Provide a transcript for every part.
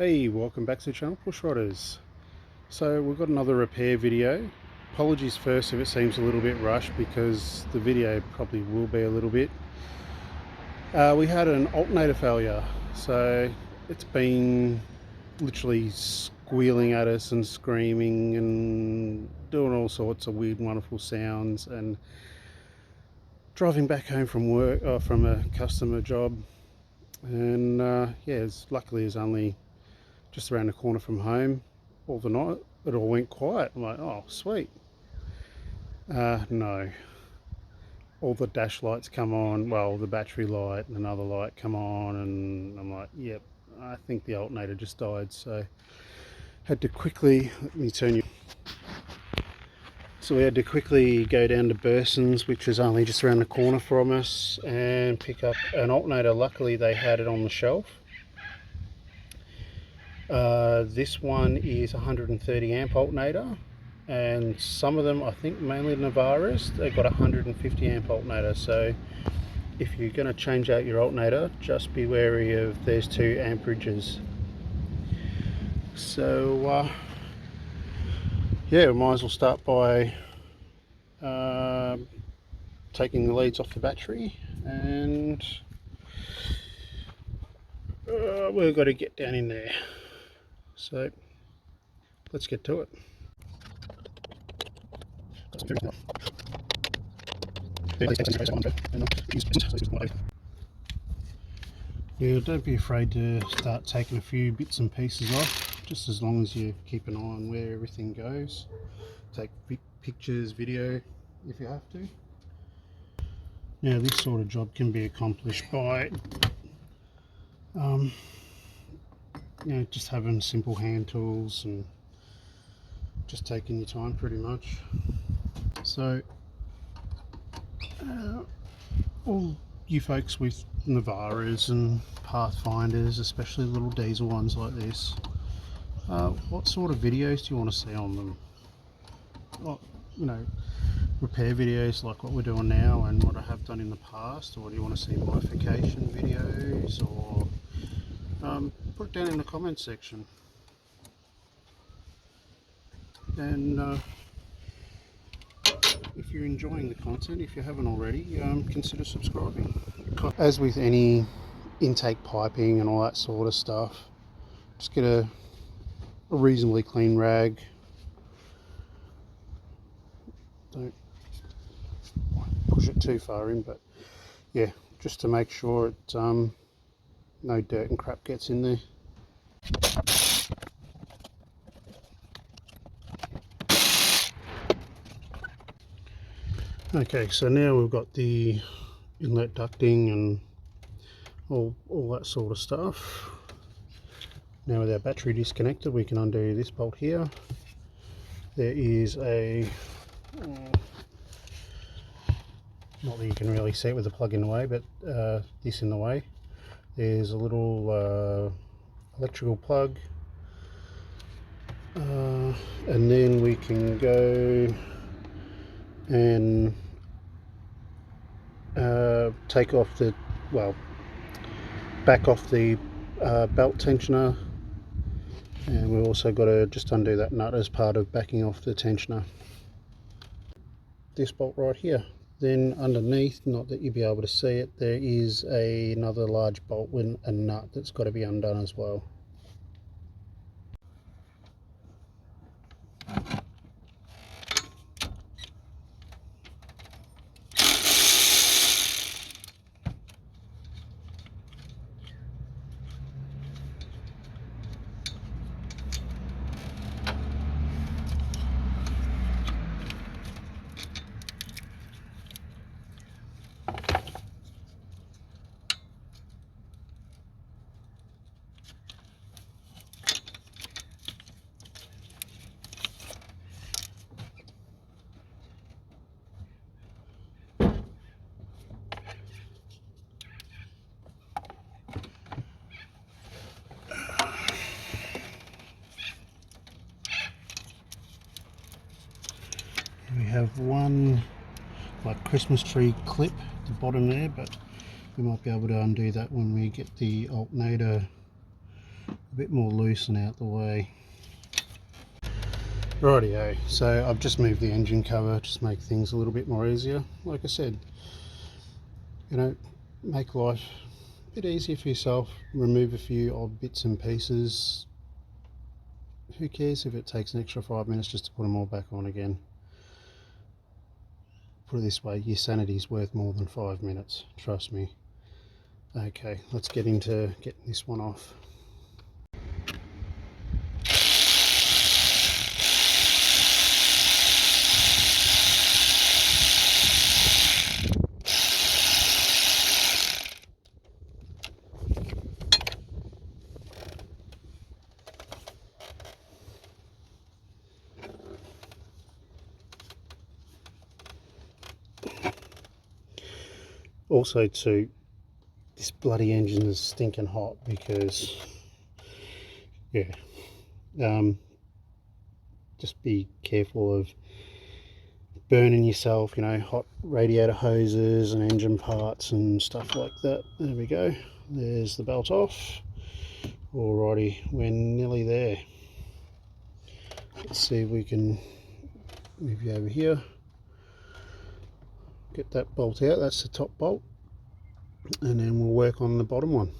Hey, welcome back to the channel, Push Riders. So we've got another repair video. Apologies first if it seems a little bit rushed, because the video probably will be a little bit. We had an alternator failure, so it's been literally squealing at us and screaming and doing all sorts of weird wonderful sounds, and driving back home from work, from a customer job, and yeah, luckily it's only just around the corner from home. All the night it all went quiet. I'm like, oh sweet. No, all the dash lights come on, well, the battery light and another light come on, and I'm like, yep, I think the alternator just died. So had to quickly, let me turn you, so we had to quickly go down to Burson's, which is only just around the corner from us, and pick up an alternator. Luckily they had it on the shelf. This one is 130 amp alternator, and some of them, I think mainly Navaras, they've got 150 amp alternator. So if you're going to change out your alternator, just be wary of there's two amperages. So yeah, we might as well start by taking the leads off the battery, and we've got to get down in there. So let's get to it. Yeah, don't be afraid to start taking a few bits and pieces off, just as long as you keep an eye on where everything goes. Take pictures, video if you have to. Now this sort of job can be accomplished by you know, just having simple hand tools and just taking your time pretty much. So all you folks with Navaras and Pathfinders, especially little diesel ones like this, what sort of videos do you want to see on them? Well, you know, repair videos like what we're doing now and what I have done in the past, or do you want to see modification videos, or put it down in the comments section. And if you're enjoying the content, if you haven't already, consider subscribing. As with any intake piping and all that sort of stuff, just get a reasonably clean rag. Don't push it too far in, but yeah, just to make sure it no dirt and crap gets in there. Okay, so now we've got the inlet ducting and all that sort of stuff. Now with our battery disconnected, we can undo this bolt here. There is a not that you can really see it with the plug in the way, but this in the way. There's a little electrical plug, and then we can go and take off the, well, back off the belt tensioner, and we've also got to just undo that nut as part of backing off the tensioner. This bolt right here. Then underneath, not that you'll be able to see it, there is another large bolt with a nut that's got to be undone as well. We have one like Christmas tree clip at the bottom there, but we might be able to undo that when we get the alternator a bit more loose and out the way. Rightio, so I've just moved the engine cover, just make things a little bit more easier. Like I said, you know, make life a bit easier for yourself, remove a few odd bits and pieces. Who cares if it takes an extra 5 minutes just to put them all back on again? Put it this way, your sanity's worth more than 5 minutes, trust me. Okay, let's get into getting this one off. Also too, this bloody engine is stinking hot because, yeah, just be careful of burning yourself, you know, hot radiator hoses and engine parts and stuff like that. There we go, there's the belt off. Alrighty, we're nearly there. Let's see if we can move you over here. Get that bolt out, that's the top bolt, and then we'll work on the bottom one.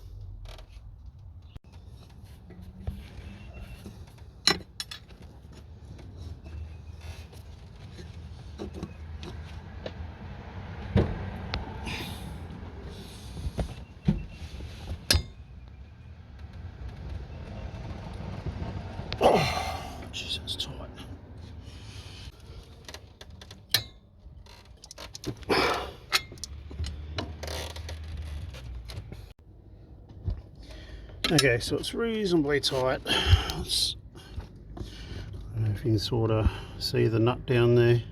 Oh, jeez, that's tight. Okay, so it's reasonably tight. I don't know if you can sort of see the nut down there.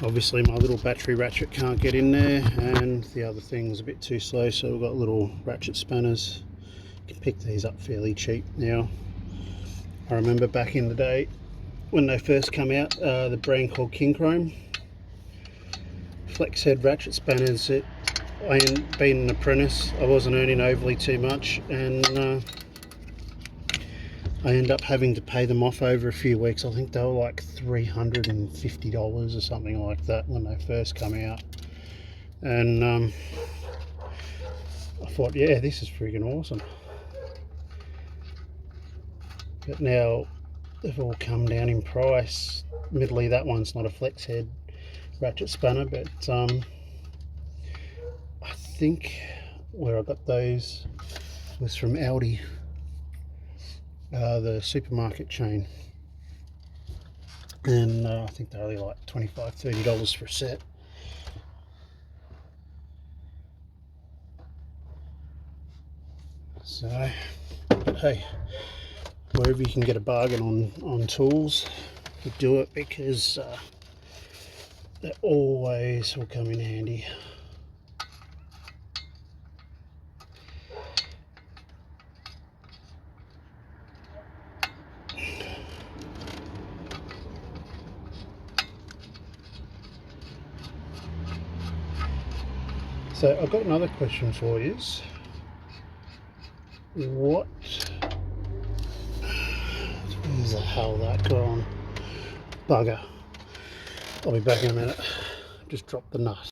Obviously my little battery ratchet can't get in there, and the other thing's a bit too slow, so we've got little ratchet spanners. You can pick these up fairly cheap now. I remember back in the day when they first come out, the brand called King Chrome flex head ratchet spanners. Being an apprentice, I wasn't earning overly too much, and I ended up having to pay them off over a few weeks. I think they were like $350 or something like that when they first come out, and I thought, yeah, this is freaking awesome. But now they've all come down in price. Admittedly, that one's not a flex head ratchet spanner, but I think where I got those was from Aldi, the supermarket chain, and I think they're only like $25–30 for a set. So, hey, wherever you can get a bargain on tools, you do it, because they always will come in handy. So I've got another question for you. What the hell that gone? Bugger. I'll be back in a minute. Just dropped the nut.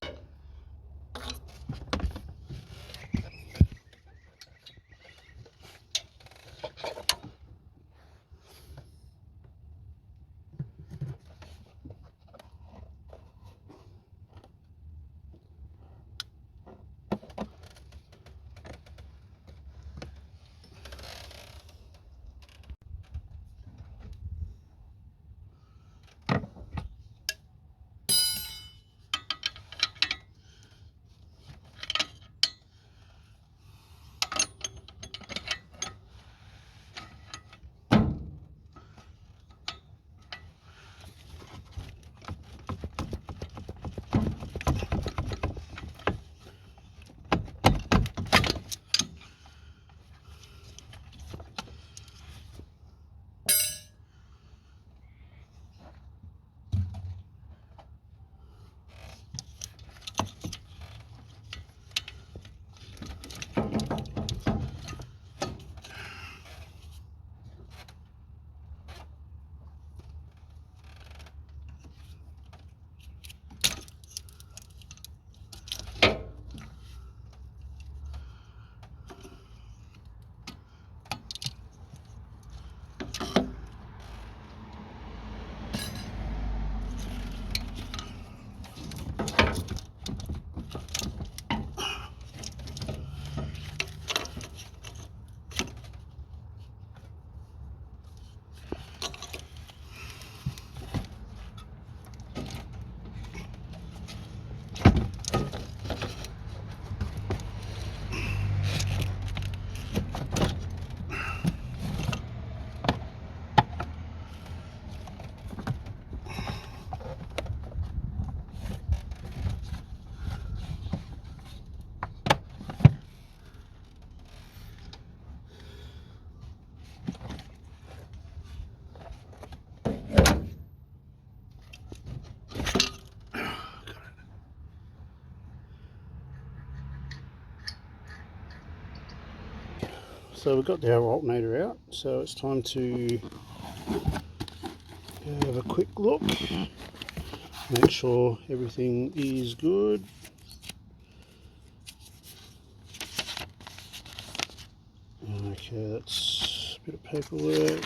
So we've got our alternator out, so it's time to have a quick look, make sure everything is good. Okay, that's a bit of paperwork.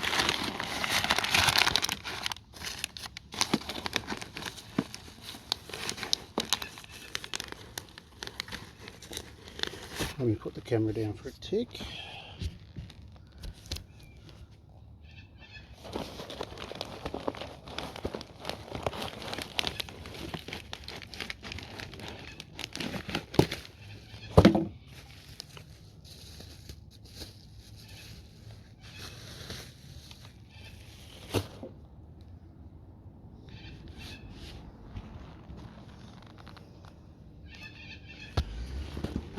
Let me put the camera down for a tick.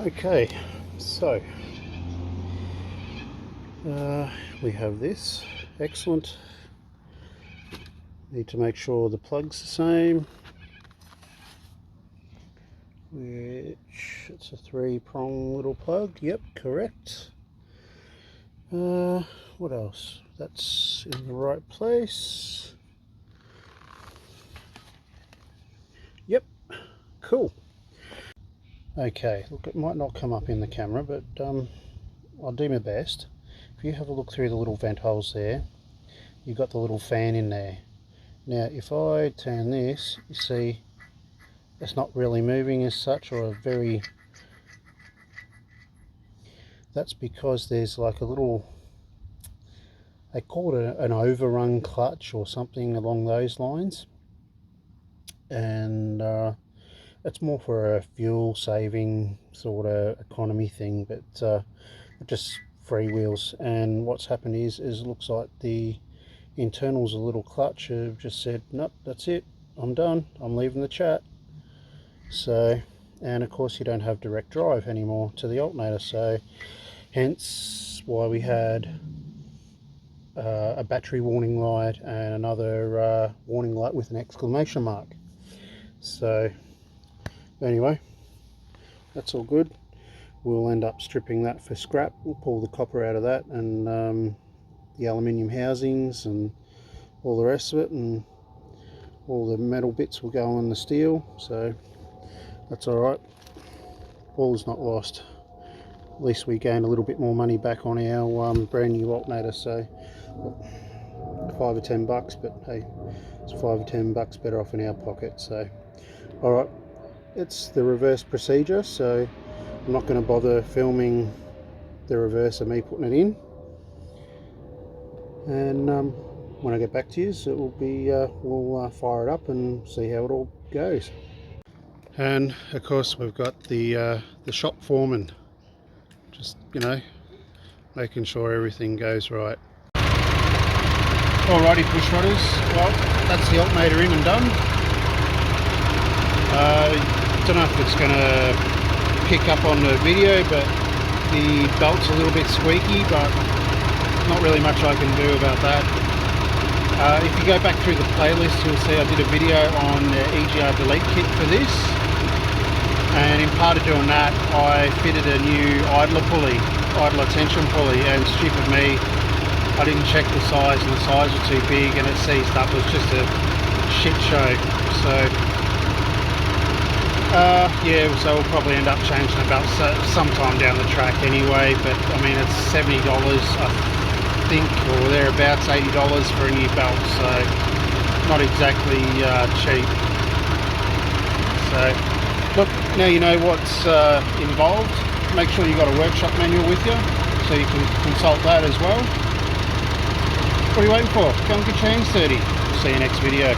Okay, so we have this. Excellent. Need to make sure the plug's the same, which it's a 3-prong little plug. Yep, correct. What else? That's in the right place. Yep, cool. Okay, look, it might not come up in the camera, but I'll do my best. If you have a look through the little vent holes there, you've got the little fan in there. Now if I turn this, you see it's not really moving as such, or that's because there's like a little, they call it an overrun clutch or something along those lines, and it's more for a fuel saving sort of economy thing, but it just freewheels. And what's happened is it looks like the internals, a little clutch, have just said, nope, that's it, I'm done, I'm leaving the chat. So, and of course you don't have direct drive anymore to the alternator, so hence why we had a battery warning light and another warning light with an exclamation mark. So anyway, that's all good. We'll end up stripping that for scrap. We'll pull the copper out of that, and the aluminium housings and all the rest of it, and all the metal bits will go on the steel, so that's alright. All is not lost. At least we gained a little bit more money back on our brand new alternator, so $5 or $10, but hey, it's $5 or $10 better off in our pocket. So alright, it's the reverse procedure, so I'm not going to bother filming the reverse of me putting it in, and when I get back to you, so it will be we'll fire it up and see how it all goes. And of course we've got the shop foreman, just, you know, making sure everything goes right. Alrighty, push rodders, well, that's the alternator in and done. Don't know if it's going to pick up on the video, but the belt's a little bit squeaky, but not really much I can do about that. If you go back through the playlist, you'll see I did a video on the EGR delete kit for this, and in part of doing that I fitted a new idler tension pulley, and stupid me, I didn't check the size, and the size was too big and it seized up. It was just a shit show. So yeah, so we'll probably end up changing about sometime down the track anyway, but I mean it's $70 I think, or thereabouts, $80 for a new belt, so not exactly cheap. So look, now you know what's involved. Make sure you got a workshop manual with you, so you can consult that as well. What are you waiting for? Go and get your hands dirty. See you next video.